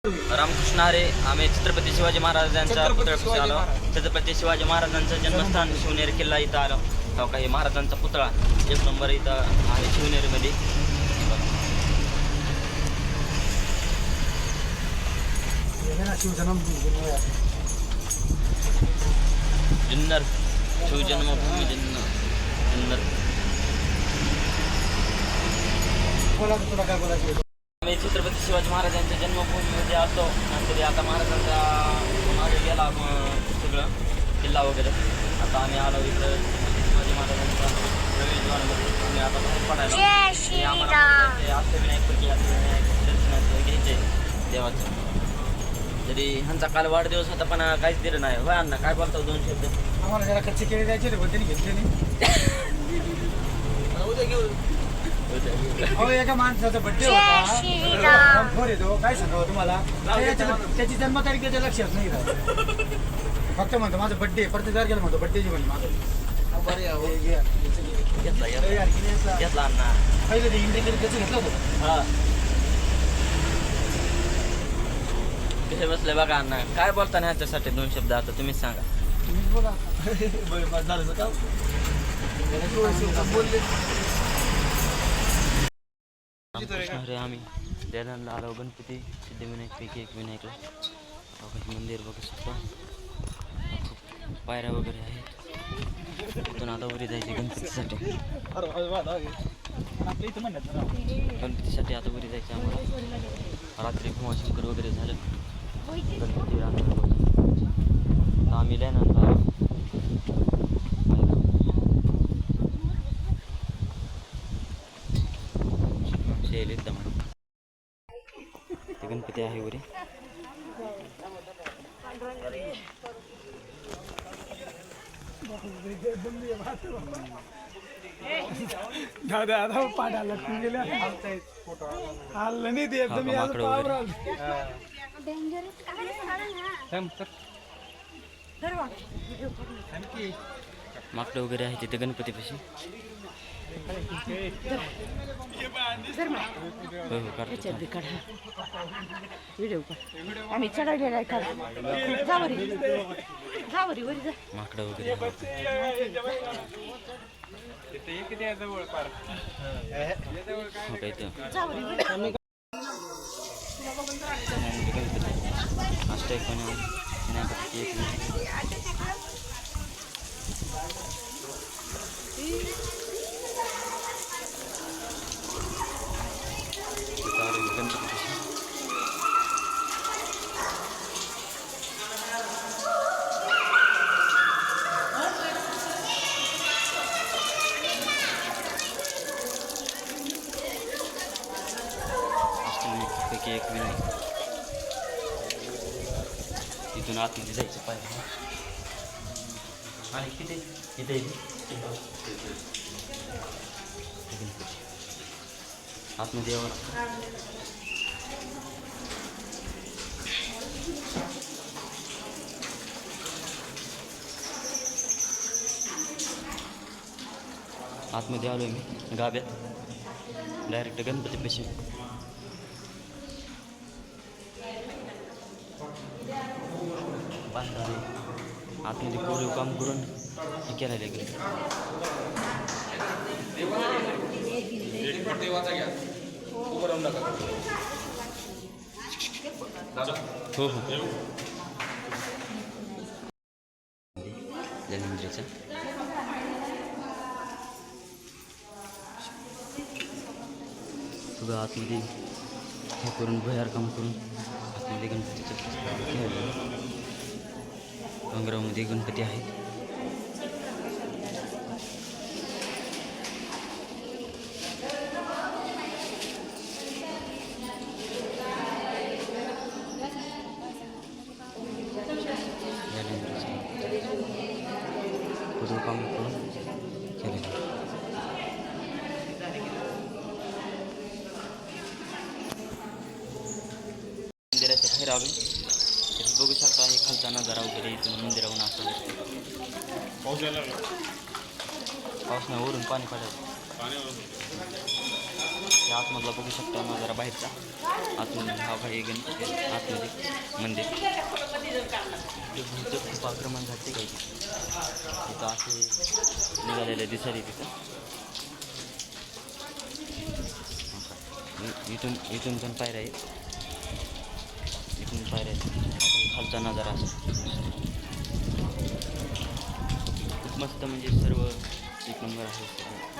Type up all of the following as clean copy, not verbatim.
रामकृष्ण हरे. आम्ही छत्रपती शिवाजी महाराजांचा पुतळ्यापाशी आलो. छत्रपती शिवाजी महाराजांचं जन्मस्थान शिवनेरी किल्ला इथं आलो. हो काही महाराजांचा पुतळा एक नंबर इथं आहे शिवनेरीमध्ये. जुन्नर शिवजन्मभूमी जुन्नर. आम्ही छत्रपती शिवाजी महाराजांच्या जन्मभूमीमध्ये असतो. तरी आता महाराजांचा मागे गेला सगळं किल्ला वगैरे. आता आम्ही आलो इकडं शिवाजी महाराजांच्या प्रवेशद्वारामध्ये. आम्ही आता बाहेर पडायला आम्हाला अष्टविनायकपैकी अष्टविनायक दर्शनाचं घ्यायचे देवाचं. तरी ह्यांचा काल वाढदिवस होता पण काहीच दिलं नाही. होय अण्णा काय बोलतो दोन शब्द. आम्हाला जरा कच्चे केळे द्यायचे पण त्यांनी घेतले नाही. उद्या घेऊ. अहो एका माणसाचा बड्डे होता. फोर येतो काय सांगावं तुम्हाला. त्याची जन्मतारीख त्याच्या लक्षात नाही राहत. फक्त म्हणतो माझं बड्डे प्रत्येक तारखेला म्हणतो बड्डेची म्हणे माझं. घेतला अण्णा. पहिले ते इंडिकेटर त्याचं घेतलं होतं. हा कसे बसले बघा अण्णा. काय बोलता नाही ह्याच्यासाठी दोन शब्द आता तुम्हीच सांगा. तुम्हीच बोला. बोलले अरे आम्ही देण्याला आलो गणपती सिद्धिविनायकपैकी एक विनायकला. काही मंदिर बघू शकतो. खूप पायऱ्या वगैरे आहेत. तिथून आता वरी जायचे गणपतीसाठी. गणपतीसाठी आता वरी जायचे आम्हाला. रात्री भीमाशंकर वगैरे झालं. गणपती तर आम्ही लयनंदा एकदम ते गणपती आहे वरी. दादा पाठ आला गेले आलं नाही ते एकदम माकडं वगैरे आहे तिथे गणपतीपाशी. आम्ही चढवलेला आहे खाली. माकडं वगैरे अष्टविनायक एक विनायक. तिथून आतमध्ये जायचं पाहिजे. आणि किती इथे आतमध्ये यावं. आतमध्ये आलो मी गाभ्यात डायरेक्ट गणपतीपाशी. आतमध्ये कोरीव काम करून हे करायला गेलं. हो हो जलेंद्रचा सगळं आतमध्ये हे करून भयार काम करून आतमध्ये गणपतीचं खेळलं. डोंगरामध्ये गणपती आहेत. पुढं काम करून केलेलं. मंदिराच्या बाहेर आलो. बघू शकता हे खालचा नजारा वगैरे इथून मंदिराहून असं पाऊस नाही वरून पाणी पडायचं. ते आतमधला बघू शकता नजारा बाहेरचा. आतमध्ये हा काही गणपती आहे, आतमध्ये मंदिर. ते बहुतेक खूप आक्रमण झाले काही तिथं असे निघालेले दिसायले तिथं. इथून पण पायऱ्या आहेत, इथून पायऱ्या आहेत. खालचा नजारा असा खूप मस्त, म्हणजे सर्व एक नंबर आहे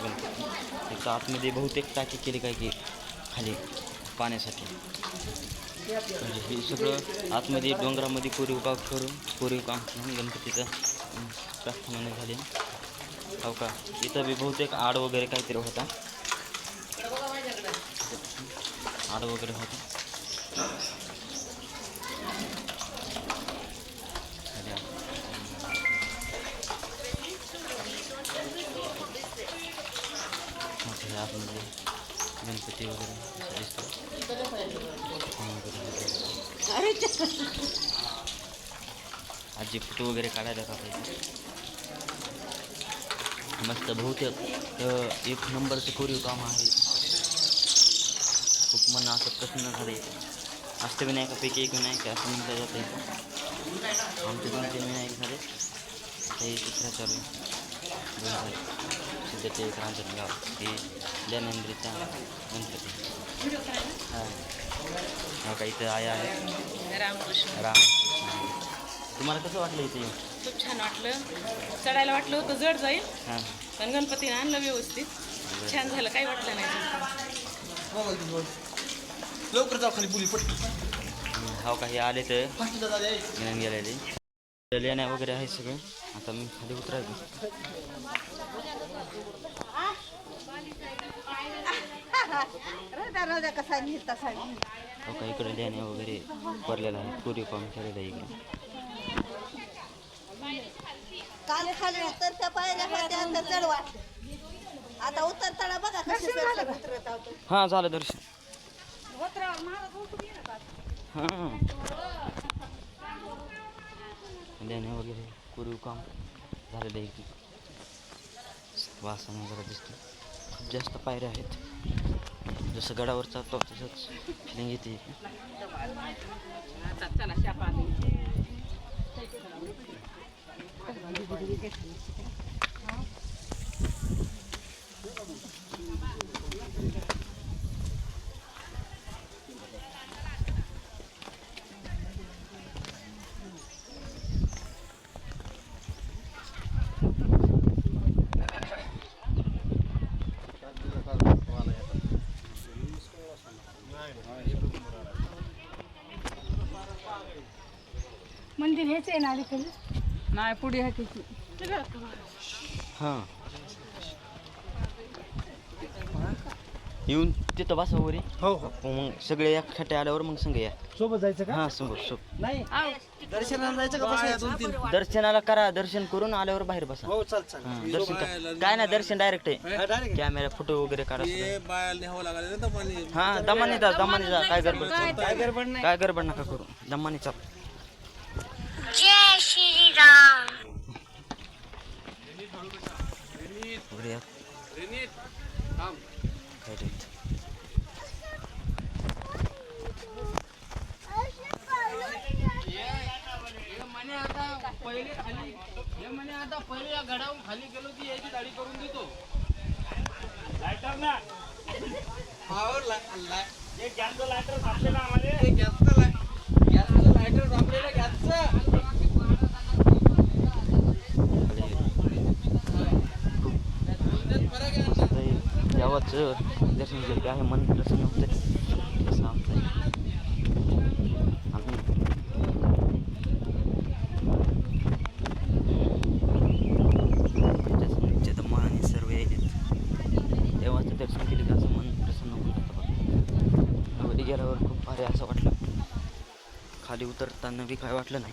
गणपती. त्याच्या आतमध्ये बहुतेक टाकी केली काय की खाली पाण्यासाठी. म्हणजे हे सगळं आतमध्ये डोंगरामध्ये कोरीव काम करून गणपतीचं प्रार्थना झाली. हो का, इथं बी बहुतेक आड वगैरे काहीतरी होता, आड वगैरे होता. आतमध्ये गणपती वगैरे दिसतो. आजी फोटो वगैरे काढायला पाहिजे मस्त. बहुतेक एक नंबरचं कोरीव काम आहे. खूप मन असं प्रसन्न झाले. अष्टविनायकापैकी एक विनायक असं म्हटलं जातं. आमचे 2-3 विनायक झाले, हे तिसऱ्या चालू 2 झाले. सध्याचे एक रांजणगाव हे ज्ञानेंद्रीचा गणपती. हां का, इथं आया आहे रामकृष्ण. तुम्हाला कसं वाटलं इथे येऊन? खूप छान वाटलं. चढायला वाटलं होतं जड जाईल, हां, पण गणपतीने आणलं व्यवस्थित. छान झालं, काही वाटलं नाही. लवकर जाऊ खाली पुली पटली. हो का, हे आले तर घेऊन गेलेले लेण्या वगैरे आहे सगळं. आता मी खाली उतरायचं. हो का, इकडे लेण्या वगैरे भरलेला आहे, कोरीव काम केलेलं आहे इकडे. काल खाली उतरत्या पायऱ्या होत्या, आता चढ वाटलं. आता उतरताना बघा कसे उतरत आहोत. हां, झालं दर्शन. हां, लेण्या वगैरे कोरीव काम झालेलं आहे. वासा वगैरे दिसतो. खूप जास्त पायऱ्या आहेत. जसं गडावर चालतो तसंच फिलिंग येते. मंदिर हेच आहे ना अलीकडे? नाही, पुढे आहे तिची. हां, येऊन तिथं बसा वरी. हो हो, मग सगळे एक खट्टे आल्यावर मग संग या. सोबत जायचं का? हां, सोबत नाही, दर्शनाला जायचं का? बसायला 2-3. दर्शनाला करा, दर्शन करून आल्यावर बाहेर बसा. हो, चाल चाल. हां, दर्शन काय नाही, दर्शन डायरेक्ट आहे. डायरेक्ट कॅमेरा फोटो वगैरे काढा. हां, दमाने जा. काय गडबड नाही, काय गडबड नका करू. दमाने चाल. जय श्रीराम. वगैरे या. काय रे? पहिले या गडावरून खाली गेलो की याची दाढी करून देतो. लायटर ना गॅसचं लायटर सापडेला आम्हाला. गॅसचं लायटर सापडेला. गॅसचं देवाचं दर्शन केलं की आहे मन प्रसन्न होतं. तसं आमचं आम्ही मनाने सर्व यायचे. देवाचं दर्शन केलं की असं मन प्रसन्न होतं. वरी गेल्यावर खूप भारी असं वाटलं. खाली उतरताना बी काय वाटलं नाही.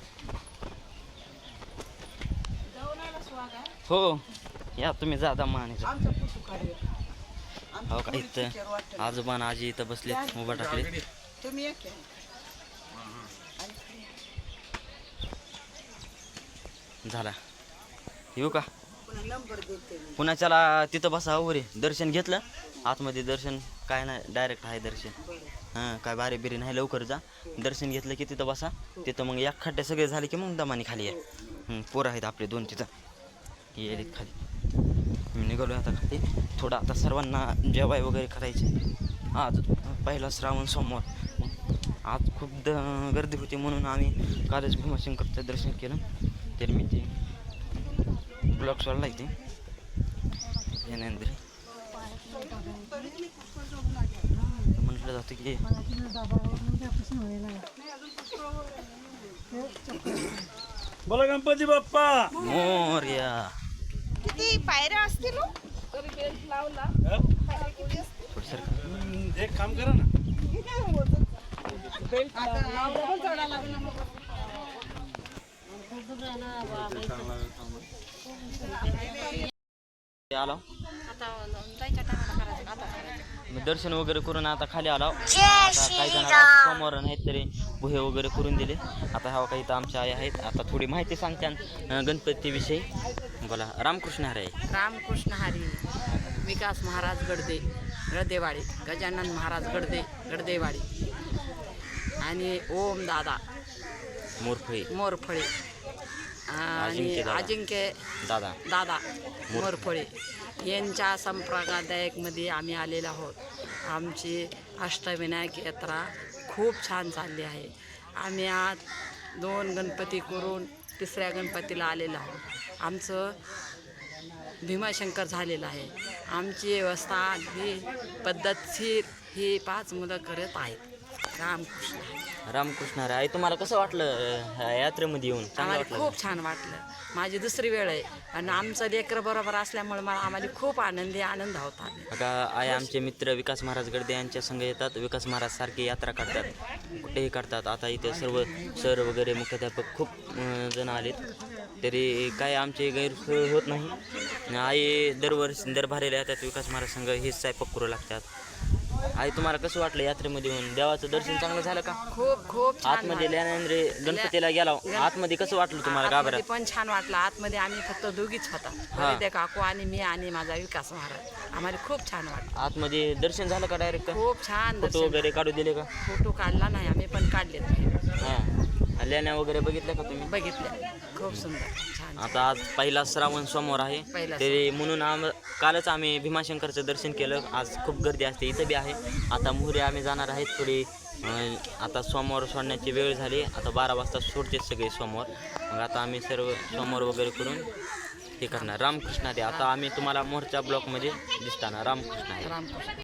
हो, या तुम्ही जा दमाने जा. हो का, इथं आजोबा आणि आजी इथं बसलेत, उभा टाकले. तुम्ही एक झाला, येऊ का? नंबर देते. पुन्हा चला तिथं बसा वरे. दर्शन घेतलं, आतमध्ये दर्शन काय नाही डायरेक्ट आहे दर्शन. हां काय बारी बिरी नाही, लवकर जा दर्शन घेतलं की तिथं बसा. तिथं मग एक खड्डे सगळे झाले की मग दमाने खाली या. पोरं आहेत आपले 2 तिथं येईल खाली. मी निघालो आता खाली. थोडं आता सर्वांना जेवाय वगैरे करायचे. आज पहिला श्रावण सोमवार. आज खूप गर्दी होती म्हणून आम्ही कालच भीमाशंकरचं दर्शन केलं. तर मी ते ब्लॉग सोडला इथे यानंतर म्हटलं जातं की बोला गणपती बाप्पा मोरया. किती पायऱ्या असतील हो? थोडं एक काम करा ना. आलो मी दर्शन वगैरे करून आता खाली आलो. काही जण समोर नाहीत तरी बुहे वगैरे करून दिले. आता ह्या काही तर आमच्या आई आहेत. आता थोडी माहिती सांगत्या गणपतीविषयी. बोला. रामकृष्ण हरी. रामकृष्ण हरी. विकास महाराज गडदेवाडी, गजानन महाराज गडदेवाडी आणि ओम दादा मोरफळे आणि अजिंक्य दादा मोरफळे यांच्या संप्रदायकमध्ये आम्ही आलेलो आहोत. आमची अष्टविनायक यात्रा खूप छान चालली आहे. आम्ही आज 2 गणपती करून 3ऱ्या गणपतीला आलेलो आहोत. आमचं भीमाशंकर झालेलं आहे. आमची व्यवस्था अगदी पद्धतशीर ही 5 मुलं करत आहेत. रामकृष्ण हरी. आई तुम्हाला कसं वाटलं ह्या यात्रेमध्ये येऊन? चांगलं आम्हाला वाटलं? खूप छान वाटलं. माझी 2री वेळ आहे आणि आमचं लेकरं बरोबर असल्यामुळे आम्हाला खूप आनंद होता. आता आई आमचे मित्र विकास महाराज गडदे यांच्या संघ येतात. विकास महाराज सारखी यात्रा काढतात, कुठेही काढतात. आता इथे सर्व सर वगैरे मुख्याध्यापक खूप जण आलेत. तरी काय आमचे गैरसोय होत नाही. आई दरबारीला येतात. विकास महाराज संघ हेच स्वयंपाक करू लागतात. आई तुम्हाला कसं वाटलं यात्रेमध्ये येऊन? देवाचं दर्शन चांगलं झालं का? खूप छान आतमध्ये गणपतीला गेला. आतमध्ये कसं वाटलं तुम्हाला? गाभऱ्यात पण छान वाटलं. आतमध्ये आम्ही फक्त दोघीच होता, ते काकू आणि मी आणि माझा विकास महाराज. आम्हाला खूप छान वाटलं. आतमध्ये दर्शन झालं का डायरेक्ट? खूप छान फोटो दर्शन. वगैरे काढू दिले का? फोटो काढला नाही आम्ही, पण काढले हां, लेण्या वगैरे बघितल्या का तुम्ही? बघितले. खूप सुंदर छान. आता आज पहिला श्रावण सोमवार आहे, पहिला तरी म्हणून कालच आम्ही भीमाशंकरचं दर्शन केलं. आज खूप गर्दी असते, इथं बी आहे. आता मोहरे आम्ही जाणार आहेत थोडी. आता सोमवार सोडण्याची वेळ झाली. आता 12 वाजता सोडते सगळे सोमवार. मग आता आम्ही सर्व सोमवार वगैरे करून हे करणार. रामकृष्ण हरी. आता आम्ही तुम्हाला मोरच्या ब्लॉकमध्ये दिसताना. रामकृष्ण हरी. रामकृष्ण.